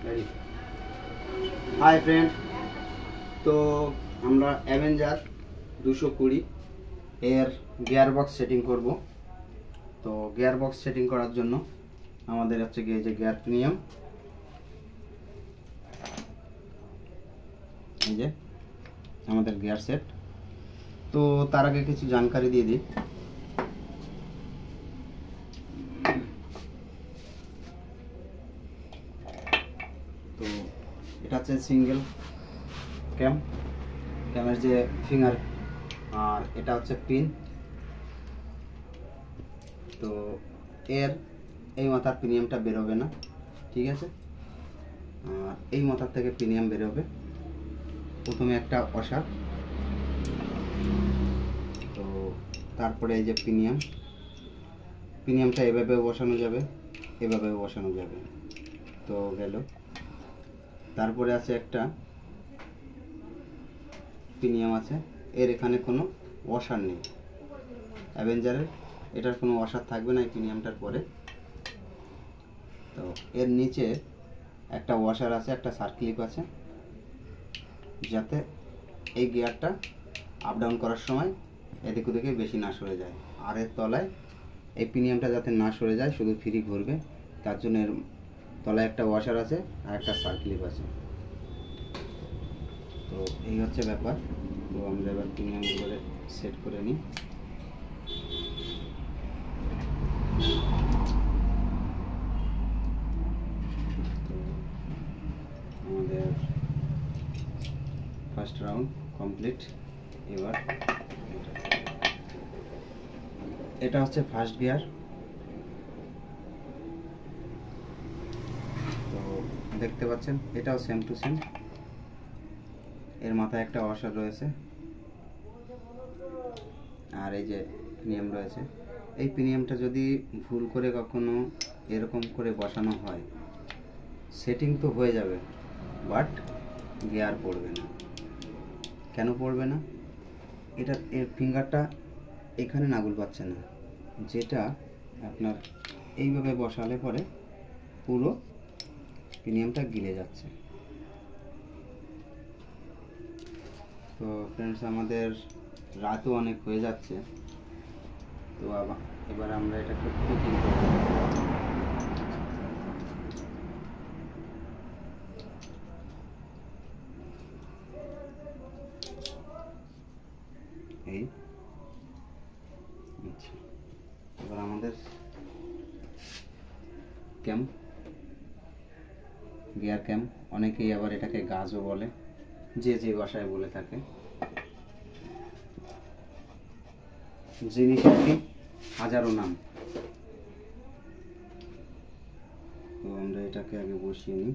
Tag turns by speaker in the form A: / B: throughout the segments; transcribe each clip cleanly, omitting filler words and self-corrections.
A: Ready? Hi friend, তো আমরা Avenger 220 এর গিয়ার বক্স সেটিং করব। তো গিয়ার বক্স সেটিং করার জন্য আমাদের হচ্ছে গিয়ে যে গিয়ার প্রিমিয়াম, এই যে আমাদের গিয়ার সেট। তো তার আগে কিছু জানকারি দিয়ে দিই। তো এটা হচ্ছে সিঙ্গেল ক্যামের যে ফিঙ্গার, আর এটা হচ্ছে পিন। তো এর এই মাথার প্রিমিয়ামটা বেরোবে না, ঠিক আছে? আর এই মাথার থেকে প্রিমিয়াম বেরোবে। প্রথমে একটা অসার, তো তারপরে এই যে প্রিমিয়ামটা এভাবেও বসানো যাবে, এভাবেও বসানো যাবে। তো গেল। তারপরে আছে একটা প্রিমিয়াম আছে, এর এখানে কোনো ওয়াশার নেই। অ্যাভেঞ্জারের এটার কোনো ওয়াশার থাকবে না এই প্রিমিয়ামটার পরে। তো এর নিচে একটা ওয়াশার আছে, একটা সার্ক্লিপ আছে, যাতে এই গিয়ারটা আপ ডাউন করার সময় এদিক ওদিকে বেশি না সরে যায়। আর এর তলায় এই প্রিমিয়ামটা যাতে না সরে যায়, শুধু ফ্রি ঘুরবে, তার জন্য এর তলায় একটা ওয়াশার আছে আর একটা সার্ক্লিপ আছে। তো এই হচ্ছে ব্যাপার। তো আমরা এবার প্রিমিয়াম করে সেট করে নিই। তো আমাদের ফার্স্ট রাউন্ড কমপ্লিট। এবার এটা হচ্ছে ফার্স্ট গিয়ার। তো দেখতে পাচ্ছেন এটাও সেম টু সেম, এর মাথায় একটা ওয়াশার রয়েছে আর এই যে প্রিমিয়াম রয়েছে। এই প্রিমিয়ামটা যদি ভুল করে কখনো এরকম করে বসানো হয়, সেটিং তো হয়ে যাবে, বাট গিয়ার পড়বে না। কেন পড়বে না? এটা এর ফিঙ্গারটা এখানে নাগুল পাচ্ছে না, যেটা আপনার এইভাবে বসালে পরে পুরো প্রিমিয়ামটা গিলে যাচ্ছে। তো ফ্রেন্ডস, আমাদের রাতও অনেক হয়ে যাচ্ছে। তো এবার আমরা এটাকে কুকিং করব। এই আচ্ছা, এবার আমাদের গিয়ার ক্যাম, অনেকেই আবার এটাকে গাজও বলে, যে যে ভাষায় বলে থাকে। জিনিসের কি হাজারো নাম। তো আমরা এটাকে আগে বসিয়ে নিই।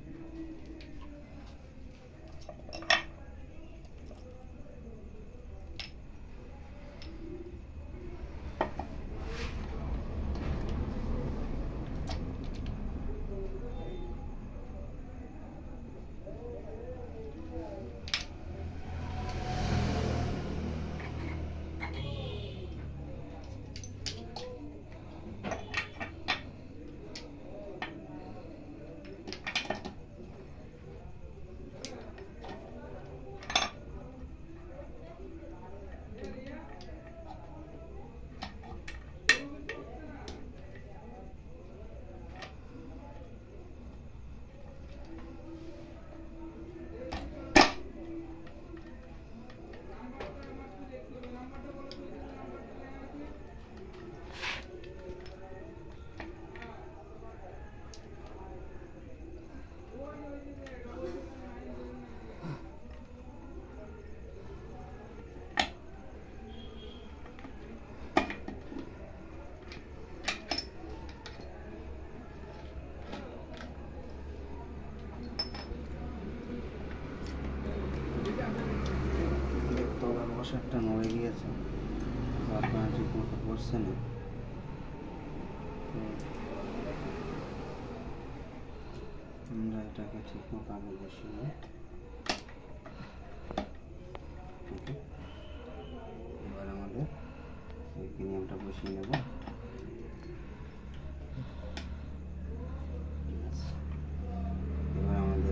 A: ওয়াশারটা নড়ে গিয়েছে, আপনারা ঠিক মতো বসছে না। তো আমরা এটাকে ঠিক মতো আগে বসিয়ে নিই। ওকে, এবার আমাদের এই প্রিমিয়ামটা বসিয়ে নেব। এবার আমাদের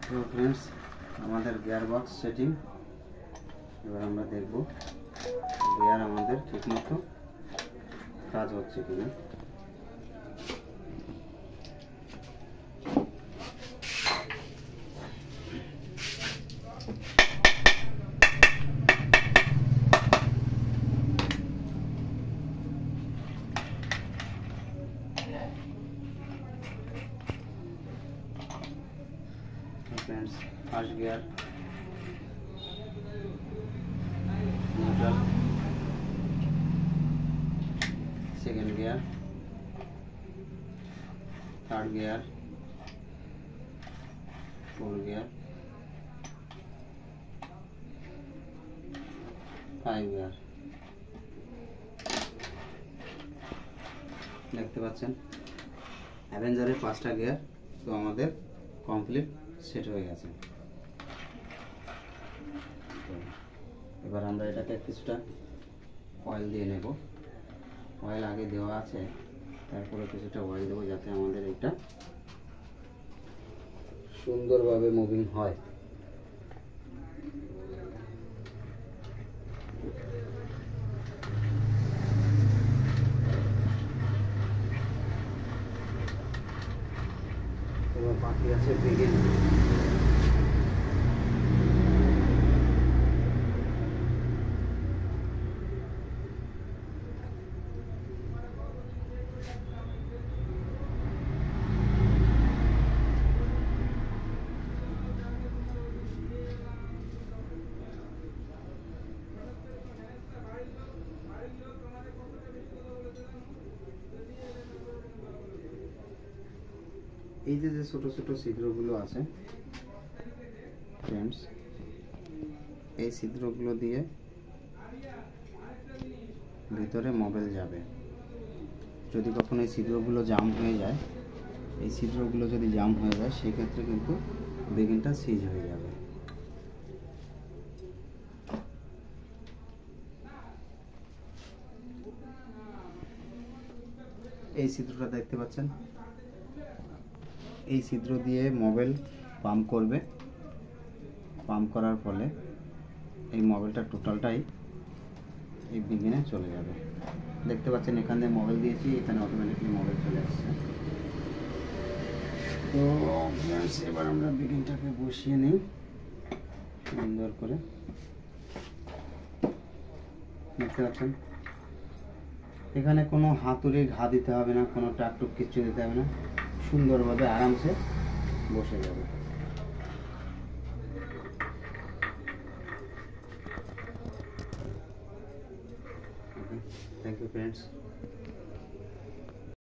A: তো ফ্রেন্ডস, আমাদের গিয়ার বক্স সেটিং এবার আমরা দেখব গিয়ার আমাদের ঠিকমতো কাজ হচ্ছে কিনা। Friends, first gear neutral, second gear, third gear, fourth gear, 5 gear. দেখতে পাচ্ছেন অ্যাভেঞ্জারের 5টা গিয়ার তো আমাদের কমপ্লিট সেট হয়ে গেছে। এবার আমরা এটাকে কিছুটা অয়েল দিয়ে নেব। অয়েল আগে দেওয়া আছে, তারপরে কিছুটা অয়েল দেবো যাতে আমাদের এটা সুন্দরভাবে মুভিং হয়। এবার বাকি আছে বিগিন। এই যে ছোট ছোট ছিদ্রগুলো আছে ফ্রেন্ডস, এই ছিদ্রগুলো দিয়ে ভিতরে মোবিল যাবে। যদি কখনো এই ছিদ্রগুলো জাম হয়ে যায়, এই ছিদ্রগুলো যদি জাম হয়ে যায় সেক্ষেত্রে কিন্তু বেগিনটা সিজ হয়ে যাবে। এই ছিদ্রটা দেখতে পাচ্ছেন, এই ছিদ্র দিয়ে মোবিল পাম্প করবে। পাম্প করার ফলে এই মোবিলটা টোটালটাই এই বিগিনে চলে যাবে। দেখতে পাচ্ছেন এখানে মোবিল দিয়েছি, এখানে অটোমেটিকলি মোবিল চলে আসছে। তো এবার আমরা বিগিনটাকে বসিয়ে নিই সুন্দর করে। দেখতে পাচ্ছেন এখানে কোনো হাতুড়ি ঘা দিতে হবে না, কোনো টাকটুক কিচ্ছু দিতে হবে না, সুন্দরভাবে আরামসে বসে যাবে। Thank you friends.